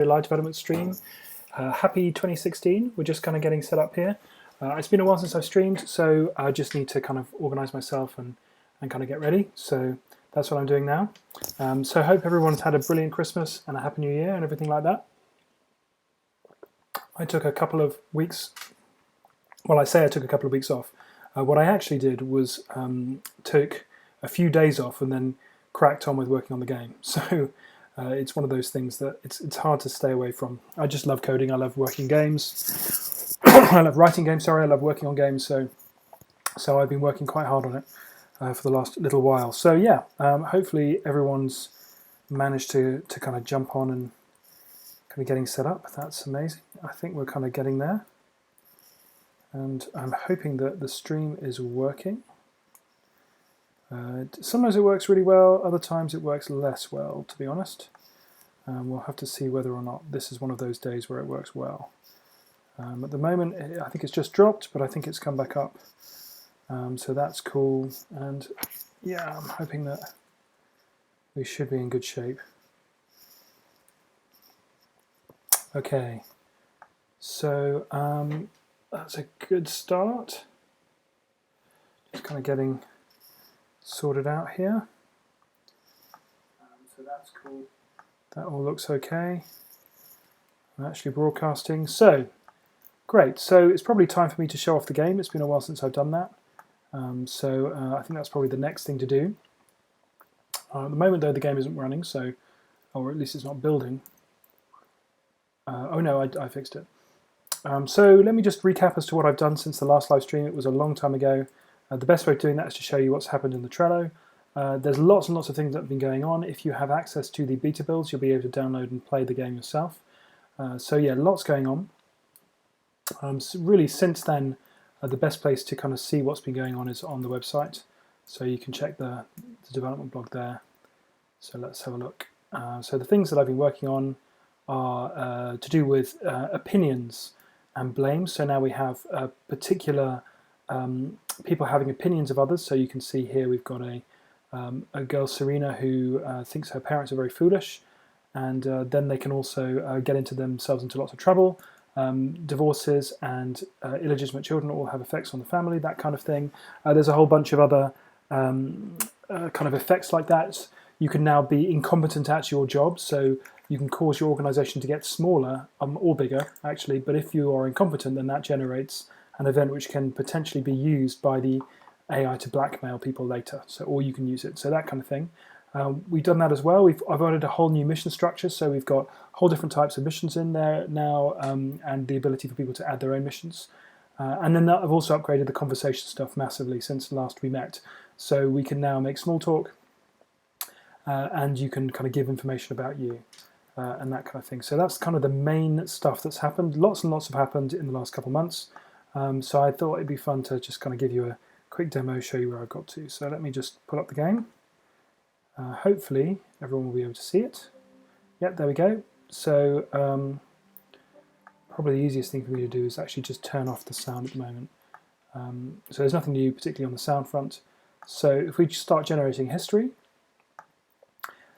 live development stream. Happy 2016. We're just kind of getting set up here. It's been a while since I've streamed, so I just need to kind of organize myself and kind of get ready. So that's what I'm doing now. So I hope everyone's had a brilliant Christmas and a Happy New Year and everything like that. I took a couple of weeks, well, I say I took a couple of weeks off. What I actually did was took a few days off and then cracked on with working on the game. So it's one of those things that it's hard to stay away from. I just love coding. I love working games. I love writing games. Sorry, I love working on games. So I've been working quite hard on it for the last little while. So yeah, hopefully everyone's managed to kind of jump on and kind of getting set up. That's amazing. I think we're kind of getting there. And I'm hoping that the stream is working. Sometimes it works really well, other times it works less well, to be honest. We'll have to see whether or not this is one of those days where it works well. At the moment, I think it's just dropped, but I think it's come back up. So that's cool. And yeah, I'm hoping that we should be in good shape. Okay, so that's a good start. Just kind of getting sorted out here. So that's cool. That all looks okay. I'm actually broadcasting. So, great. So it's probably time for me to show off the game. It's been a while since I've done that. I think that's probably the next thing to do. At the moment, though, the game isn't running, so, or at least it's not building. Oh no, I fixed it. So let me just recap as to what I've done since the last live stream. It was a long time ago. The best way of doing that is to show you what's happened in the Trello. There's lots and lots of things that have been going on. If you have access to the beta builds, you'll be able to download and play the game yourself. So yeah, lots going on. So really, since then, the best place to kind of see what's been going on is on the website. So you can check the development blog there. So let's have a look. So the things that I've been working on are to do with opinions and blame. So now we have particular people having opinions of others. So you can see here we've got a girl, Serena, who thinks her parents are very foolish, and then they can also get themselves into lots of trouble. Divorces and illegitimate children all have effects on the family, that kind of thing. There's a whole bunch of other kind of effects like that. You can now be incompetent at your job, so you can cause your organization to get smaller or bigger, actually, but if you are incompetent, then that generates an event which can potentially be used by the AI to blackmail people later, or you can use it, so that kind of thing. We've done that as well. I've added a whole new mission structure, so we've got whole different types of missions in there now, and the ability for people to add their own missions. And then I've also upgraded the conversation stuff massively since last we met, so we can now make small talk, and you can kind of give information about you. And that kind of thing. So that's kind of the main stuff that's happened. Lots and lots have happened in the last couple of months. So I thought it'd be fun to just kind of give you a quick demo, show you where I've got to. So let me just pull up the game. Hopefully everyone will be able to see it. Yep, there we go. So probably the easiest thing for me to do is actually just turn off the sound at the moment. So there's nothing new, particularly on the sound front. So if we just start generating history,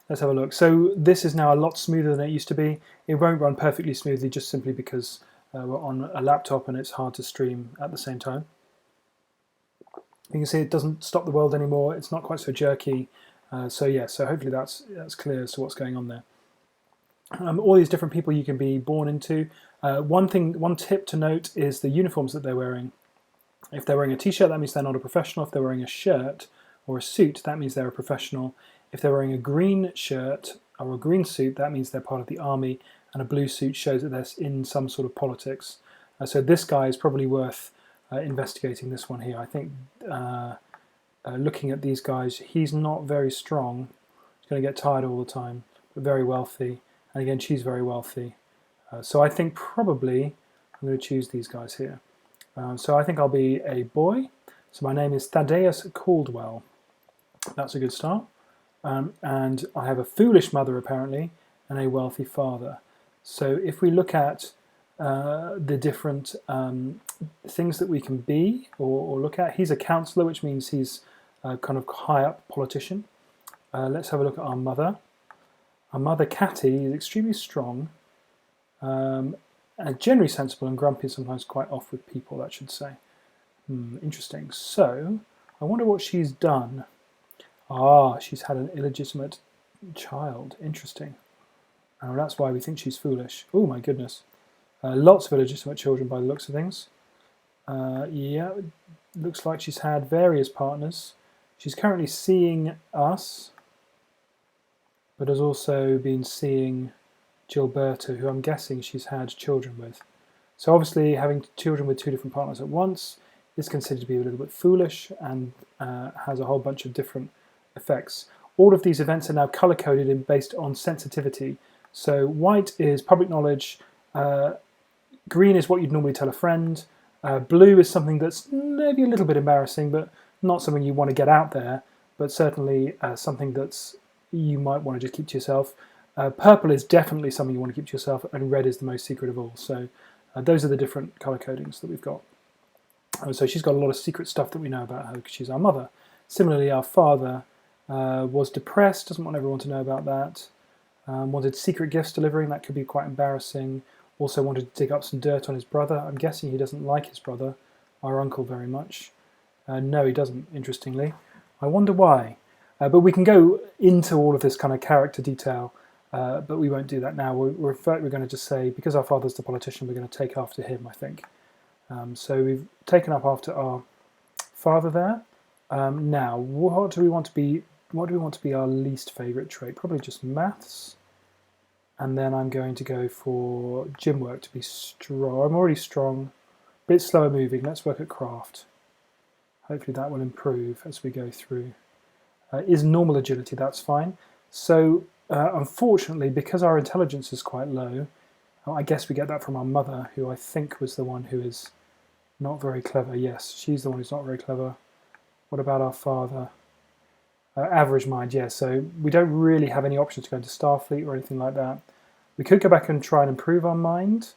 let's have a look. So this is now a lot smoother than it used to be. It won't run perfectly smoothly just simply because we're on a laptop and it's hard to stream at the same time. You can see it doesn't stop the world anymore. It's not quite so jerky. So yeah, so hopefully that's clear as to what's going on there. All these different people you can be born into. One tip to note is the uniforms that they're wearing. If they're wearing a t-shirt, that means they're not a professional. If they're wearing a shirt or a suit, that means they're a professional. If they're wearing a green shirt or a green suit, that means they're part of the army, and a blue suit shows that they're in some sort of politics. So this guy is probably worth investigating, this one here. I think looking at these guys, he's not very strong. He's going to get tired all the time, but very wealthy. And again, she's very wealthy. So I think probably I'm going to choose these guys here. So I think I'll be a boy. So my name is Thaddeus Caldwell. That's a good start. And I have a foolish mother, apparently, and a wealthy father. So if we look at the different things that we can be or look at, he's a councillor, which means he's kind of high up politician. Let's have a look at our mother. Our mother, Catty, is extremely strong, Generally sensible, and grumpy is sometimes quite off with people, I should say. Interesting. So, I wonder what she's done. Ah, she's had an illegitimate child. Interesting. Oh, that's why we think she's foolish. Oh my goodness. Lots of illegitimate children by the looks of things. Yeah, it looks like she's had various partners. She's currently seeing us, but has also been seeing Gilberto, who I'm guessing she's had children with. So obviously having children with two different partners at once is considered to be a little bit foolish and has a whole bunch of different effects. All of these events are now color-coded and based on sensitivity. So white is public knowledge, green is what you'd normally tell a friend, blue is something that's maybe a little bit embarrassing, but not something you want to get out there, but certainly something that's you might want to just keep to yourself. Purple is definitely something you want to keep to yourself, and red is the most secret of all. So those are the different color codings that we've got. So she's got a lot of secret stuff that we know about her because she's our mother. Similarly, our father was depressed, doesn't want everyone to know about that. Wanted secret gifts delivering, that could be quite embarrassing. Also wanted to dig up some dirt on his brother. I'm guessing he doesn't like his brother, our uncle, very much. No, he doesn't, interestingly. I wonder why. But we can go into all of this kind of character detail, but we won't do that now. We're going to just say, because our father's the politician, we're going to take after him, I think. So we've taken up after our father there. Now, what do we want to be? What do we want to be our least favourite trait? Probably just maths. And then I'm going to go for gym work to be strong. I'm already strong, a bit slower moving. Let's work at craft. Hopefully that will improve as we go through. Is normal agility, that's fine. So unfortunately, because our intelligence is quite low, I guess we get that from our mother, who I think was the one who is not very clever. Yes, she's the one who's not very clever. What about our father? Average mind, yes. So we don't really have any options to go into Starfleet or anything like that. We could go back and try and improve our mind,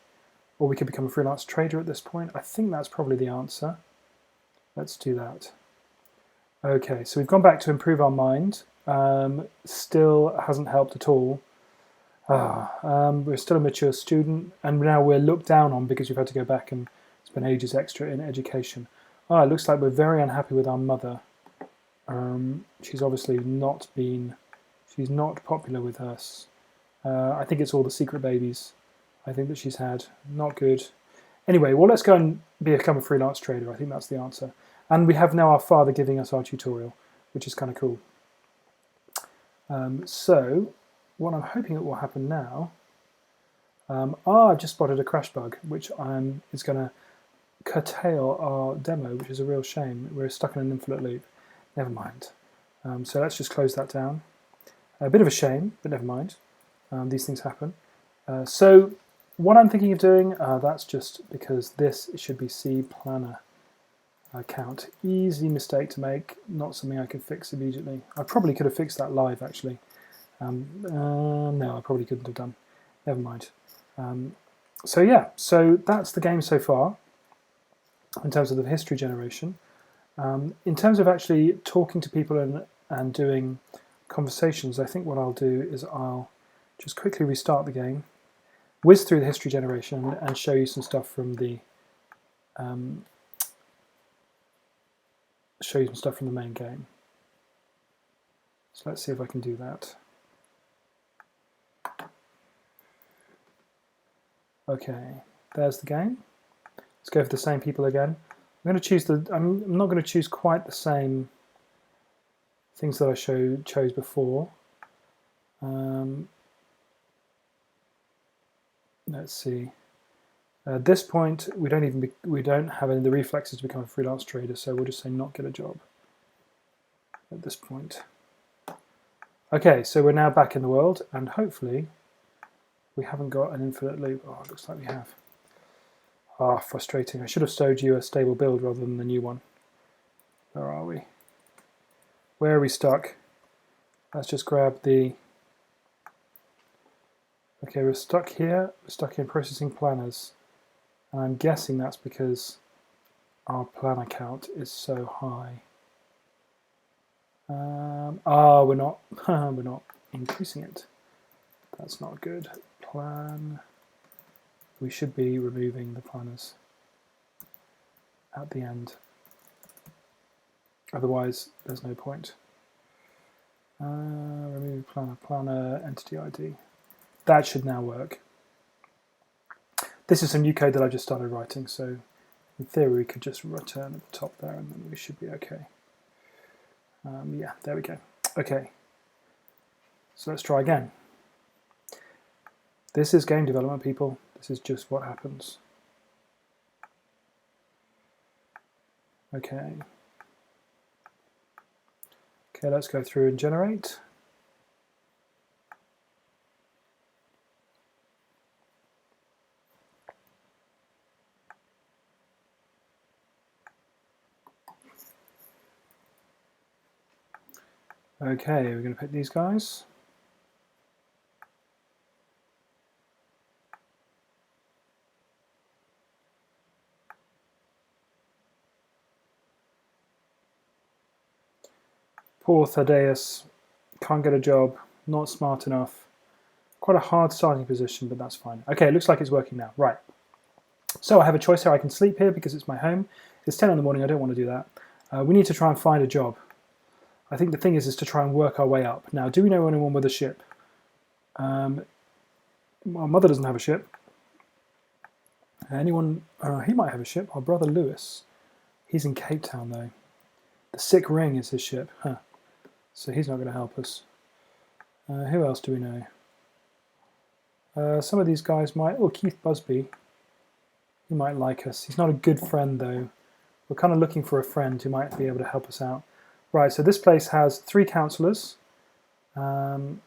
or we could become a freelance trader at this point. I think that's probably the answer. Let's do that. Okay, so we've gone back to improve our mind. Still hasn't helped at all. We're still a mature student, and now we're looked down on because we've had to go back and spend ages extra in education. It looks like we're very unhappy with our mother. She's obviously not been, she's not popular with us. I think it's all the secret babies I think that she's had. Not good. Anyway, well, let's go and become a freelance trader. I think that's the answer. And we have now our father giving us our tutorial, which is kind of cool. So what I'm hoping it will happen now, I've just spotted a crash bug, which is going to curtail our demo, which is a real shame. We're stuck in an infinite loop. Never mind. So let's just close that down. A bit of a shame, but never mind. These things happen. So what I'm thinking of doing, that's just because this should be C planner account. Easy mistake to make, not something I could fix immediately. I probably could have fixed that live, actually. No, I probably couldn't have done. Never mind. So yeah, so that's the game so far in terms of the history generation. In terms of actually talking to people and doing conversations, I think what I'll do is I'll just quickly restart the game, whiz through the history generation, and show you some stuff from the main game. So let's see if I can do that. Okay, there's the game. Let's go for the same people again. I'm going to choose I'm not going to choose quite the same things that I chose before. Let's see. At this point, we don't have any of the reflexes to become a freelance trader, so we'll just say not get a job at this point. Okay, so we're now back in the world, and hopefully we haven't got an infinite loop. Oh, it looks like we have. Frustrating. I should have stowed you a stable build rather than the new one. Where are we? Where are we stuck? Let's just grab the... Okay, we're stuck here. We're stuck in processing planners. And I'm guessing that's because our planner count is so high. We're not. We're not increasing it. That's not good. Plan We should be removing the planners at the end. Otherwise, there's no point. Remove planner, entity ID. That should now work. This is some new code that I just started writing, so in theory we could just return at the top there and then we should be okay. Yeah, there we go. Okay, so let's try again. This is game development, people. This is just what happens. Okay. Okay, let's go through and generate. Okay, we're going to pick these guys. Poor Thaddeus, can't get a job, not smart enough. Quite a hard starting position, but that's fine. Okay, it looks like it's working now. Right. So I have a choice here. I can sleep here because it's my home. It's 10 in the morning. I don't want to do that. We need to try and find a job. I think the thing is to try and work our way up. Now, do we know anyone with a ship? Well, Mother doesn't have a ship. Anyone? He might have a ship. Our brother Lewis. He's in Cape Town, though. The Sick Ring is his ship. Huh. So he's not going to help us. Who else do we know? Some of these guys might... Oh, Keith Busby. He might like us. He's not a good friend, though. We're kind of looking for a friend who might be able to help us out. Right, so this place has 3 councillors. Gus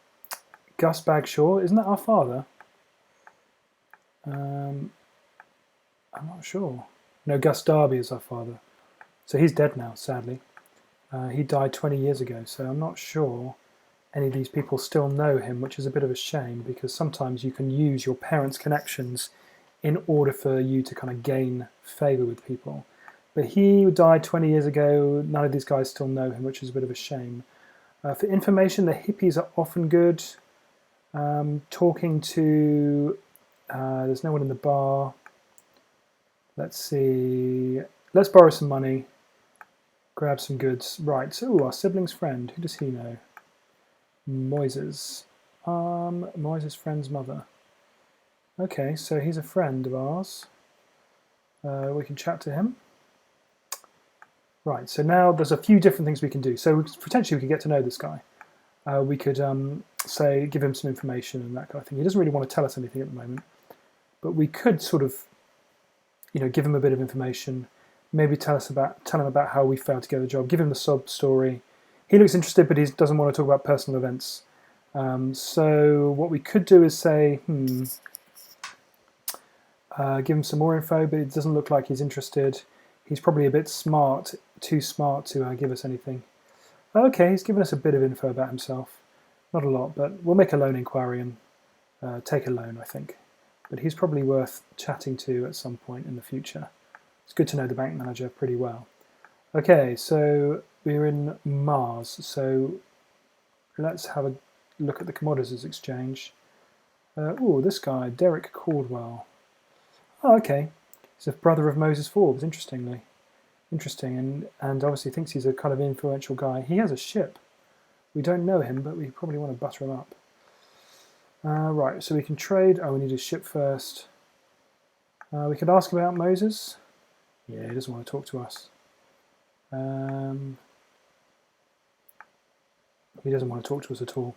Bagshaw, isn't that our father? I'm not sure. No, Gus Darby is our father. So he's dead now, sadly. He died 20 years ago, so I'm not sure any of these people still know him, which is a bit of a shame because sometimes you can use your parents' connections in order for you to kind of gain favour with people. But he died 20 years ago. None of these guys still know him, which is a bit of a shame. For information, the hippies are often good. Talking to... there's no one in the bar. Let's see. Let's borrow some money. Grab some goods. Right, so our sibling's friend. Who does he know? Moises. Moises' friend's mother. Okay, so he's a friend of ours. We can chat to him. Right, so now there's a few different things we can do. So potentially we could get to know this guy. We could say, give him some information and that kind of thing. He doesn't really want to tell us anything at the moment, but we could sort of, give him a bit of information. Maybe tell him about how we failed to get the job. Give him the sob story. He looks interested, but he doesn't want to talk about personal events. So what we could do is say, give him some more info, but it doesn't look like he's interested. He's probably a bit smart, too smart to give us anything. Okay, he's given us a bit of info about himself. Not a lot, but we'll make a loan inquiry and take a loan, I think. But he's probably worth chatting to at some point in the future. It's good to know the bank manager pretty well. Okay, so we're in Mars. So let's have a look at the commodities exchange. Oh, this guy, Derek Caldwell. Oh, okay. He's a brother of Moses Forbes, interesting, and obviously thinks he's a kind of influential guy. He has a ship. We don't know him, but we probably want to butter him up. Right, so we can trade. Oh, we need his ship first. We could ask about Moses. Yeah, he doesn't want to talk to us. He doesn't want to talk to us at all.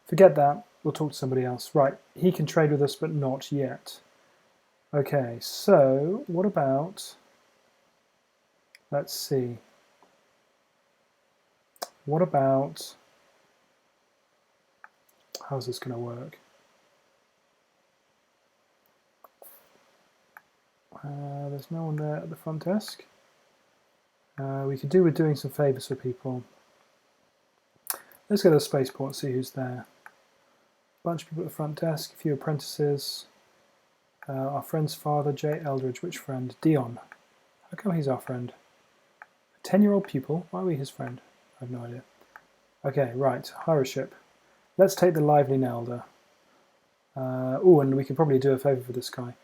Forget that. We'll talk to somebody else. Right, he can trade with us, but not yet. Okay, so what about... Let's see. What about... How's this going to work? There's no one there at the front desk. We could do with doing some favours for people. Let's go to the spaceport and see who's there. Bunch of people at the front desk, a few apprentices. Our friend's father, Jay Eldridge. Which friend? Dion. How come he's our friend? A 10-year-old pupil? Why are we his friend? I have no idea. Okay, right. Hire a ship. Let's take the Lively Nelda. Oh, and we can probably do a favour for this guy.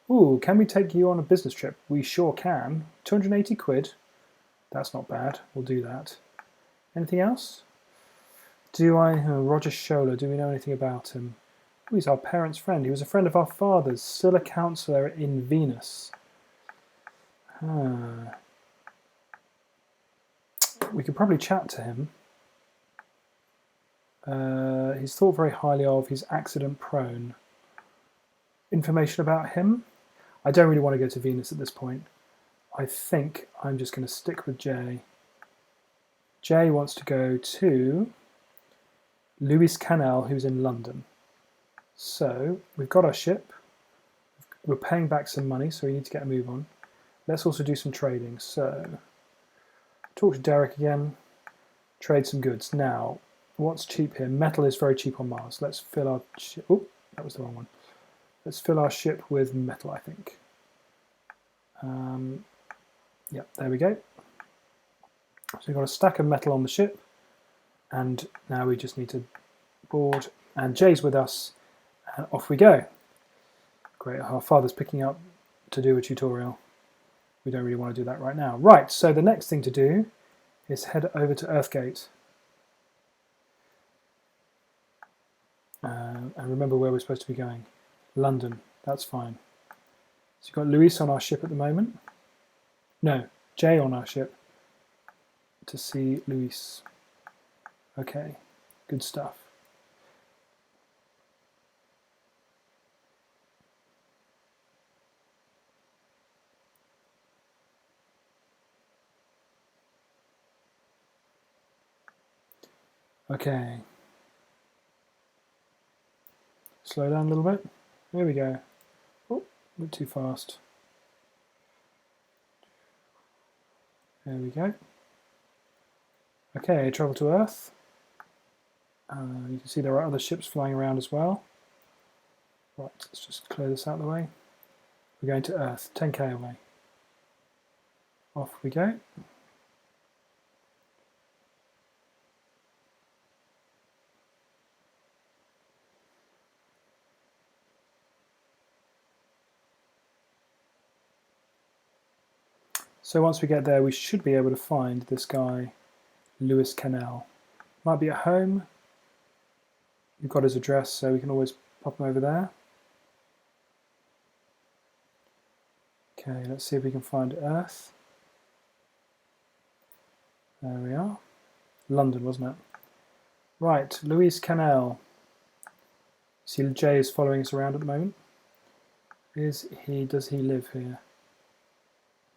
Ooh, can we take you on a business trip? We sure can. 280 quid. That's not bad. We'll do that. Anything else? Roger Scholler, do we know anything about him? Ooh, he's our parents' friend. He was a friend of our father's, still a counsellor in Venus. We could probably chat to him. He's thought very highly of. He's accident prone. Information about him? I don't really want to go to Venus at this point. I think I'm just going to stick with Jay. Jay wants to go to Luis Canal, who's in London. So we've got our ship. We're paying back some money, so we need to get a move on. Let's also do some trading. So talk to Derek again. Trade some goods. Now, what's cheap here? Metal is very cheap on Mars. Let's fill our ship. Oh, that was the wrong one. Let's fill our ship with metal, I think. Yeah, there we go. So we've got a stack of metal on the ship, and now we just need to board. And Jay's with us, and off we go. Great, our father's picking up to do a tutorial. We don't really want to do that right now. Right, so the next thing to do is head over to Earthgate. And remember where we're supposed to be going. London, that's fine. So you've got Luis on our ship at the moment. No, Jay on our ship to see Luis. Okay, good stuff. Okay. Slow down a little bit. There we go. Oh, a bit too fast. There we go. Okay, travel to Earth. You can see there are other ships flying around as well. Right, let's just clear this out of the way. We're going to Earth, 10k away. Off we go. So once we get there, we should be able to find this guy, Luis Canal. Might be at home. We've got his address, so we can always pop him over there. Okay, let's see if we can find Earth. There we are. London, wasn't it? Right, Luis Canal. See, Jay is following us around at the moment. Does he live here?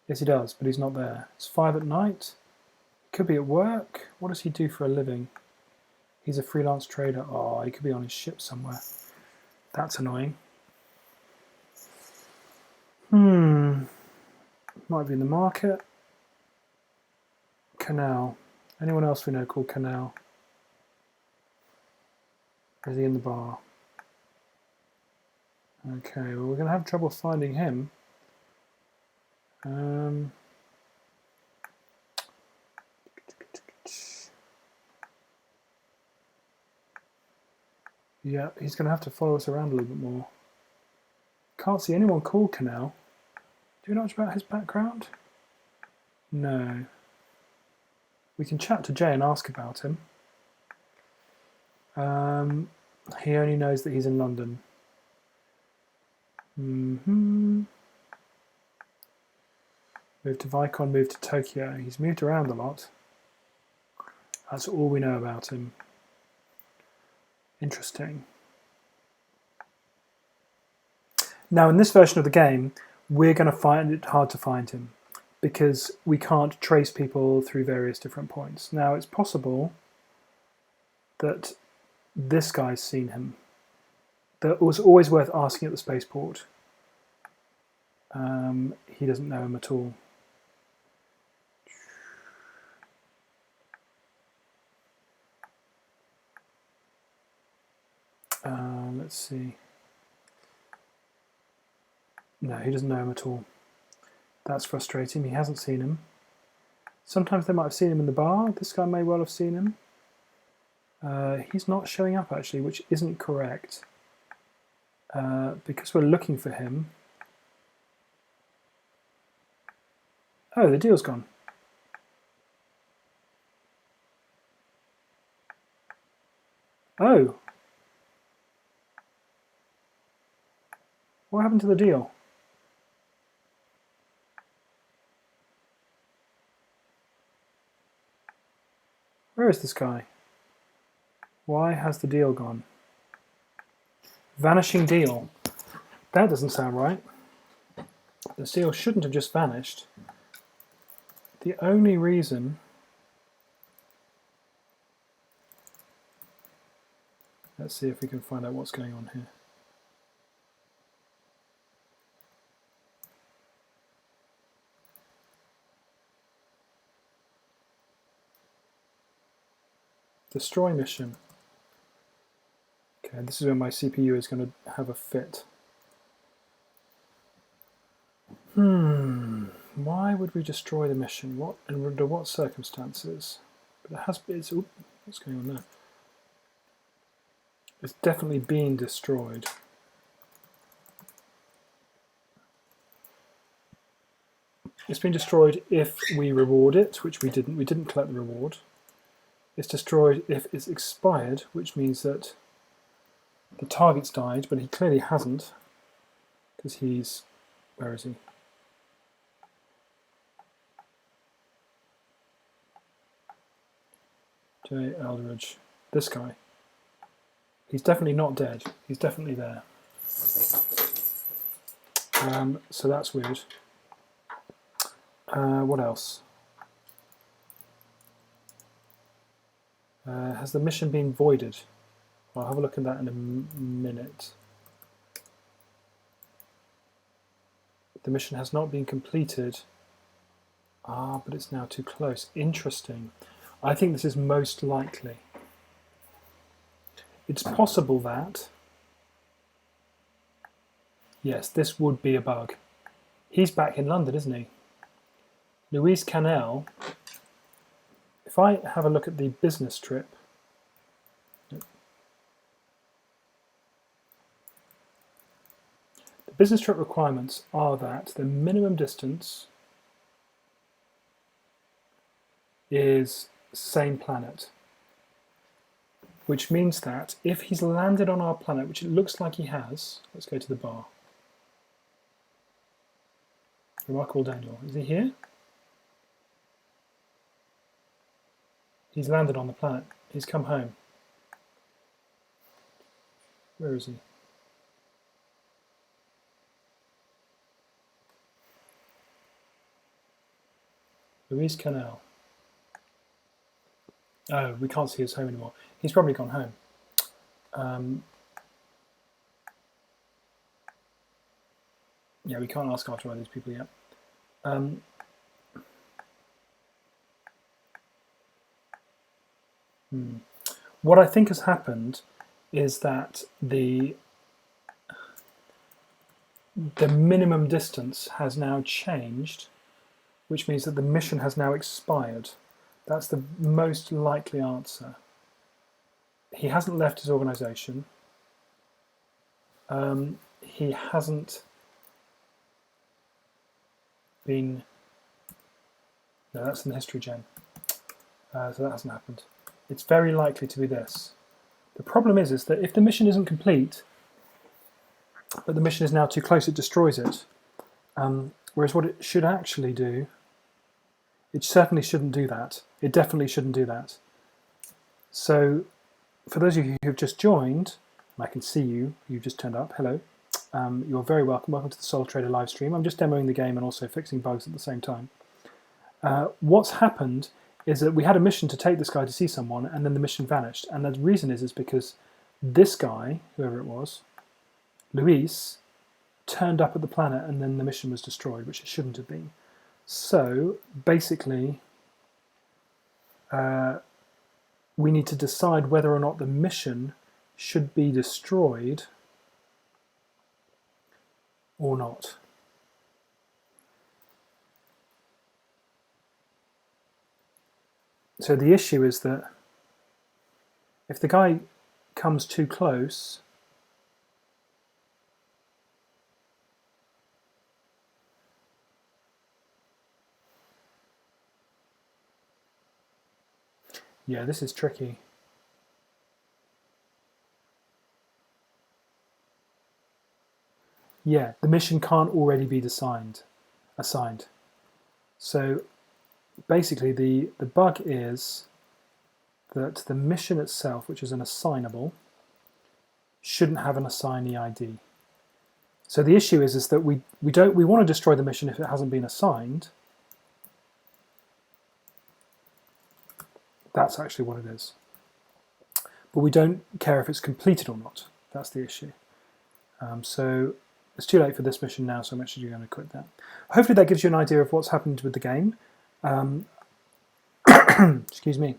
Yes, he does, but he's not there. It's 5 at night. He could be at work. What does he do for a living? He's a freelance trader. Oh, he could be on his ship somewhere. That's annoying. Might be in the market. Canal. Anyone else we know called Canal? Or is he in the bar? Okay, well, we're going to have trouble finding him. Yeah, he's going to have to follow us around a little bit more. Can't see anyone called Canal. Do you know much about his background? No. We can chat to Jay and ask about him. He only knows that he's in London. Moved to Vicon, moved to Tokyo. He's moved around a lot. That's all we know about him. Interesting. Now, in this version of the game, we're going to find it hard to find him because we can't trace people through various different points. Now, it's possible that this guy's seen him. That was always worth asking at the spaceport. He doesn't know him at all. Let's see. No, he doesn't know him at all. That's frustrating. He hasn't seen him. Sometimes they might have seen him in the bar. This guy may well have seen him. He's not showing up, actually, which isn't correct. Because we're looking for him, Oh, the deal's gone. Oh. What happened to the deal? Where is this guy? Why has the deal gone? Vanishing deal. That doesn't sound right. The deal shouldn't have just vanished. The only reason... Let's see if we can find out what's going on here. Destroy mission. Okay, this is where my CPU is going to have a fit. Why would we destroy the mission? What and under what circumstances? But it has. It's. Oop, what's going on there? It's definitely been destroyed. It's been destroyed if we reward it, which we didn't. We didn't collect the reward. It's destroyed if it's expired, which means that the target's died, but he clearly hasn't, because he's... Where is he? Jay Eldridge. This guy. He's definitely not dead. He's definitely there. So that's weird. What else? Has the mission been voided? I'll have a look at that in a minute. The mission has not been completed. Ah, but it's now too close. Interesting. I think this is most likely. It's possible that... Yes, this would be a bug. He's back in London, isn't he? Louise Cannell. If I have a look at the business trip, the business trip requirements are that the minimum distance is same planet, which means that if he's landed on our planet, which it looks like he has, let's go to the bar. Remarkable Daniel, is he here? He's landed on the planet. He's come home. Where is he? Louise Cannell. Oh, we can't see his home anymore. He's probably gone home. Yeah, we can't ask after all these people yet. What I think has happened is that the minimum distance has now changed, which means that the mission has now expired. That's the most likely answer. He hasn't left his organisation. He hasn't been... No, that's in the history gen. So that hasn't happened. It's very likely to be this. The problem is that if the mission isn't complete, but the mission is now too close, it destroys it. Whereas what it should actually do, it certainly shouldn't do that. It definitely shouldn't do that. So, for those of you who've just joined, and I can see you, you've just turned up, hello. You're very welcome. Welcome to the Soul Trader live stream. I'm just demoing the game and also fixing bugs at the same time. What's happened is that we had a mission to take this guy to see someone, and then the mission vanished. And the reason is because this guy, whoever it was, Luis, turned up at the planet, and then the mission was destroyed, which it shouldn't have been. So basically, we need to decide whether or not the mission should be destroyed or not. So the issue is that if the guy comes too close, Yeah, this is tricky. Yeah, the mission can't already be assigned. So basically the bug is that the mission itself, which is an assignable, shouldn't have an assignee ID. So the issue is that we want to destroy the mission if it hasn't been assigned. That's actually what it is. But we don't care if it's completed or not. That's the issue. So it's too late for this mission now, so I'm actually going to quit that. Hopefully that gives you an idea of what's happened with the game. Excuse me.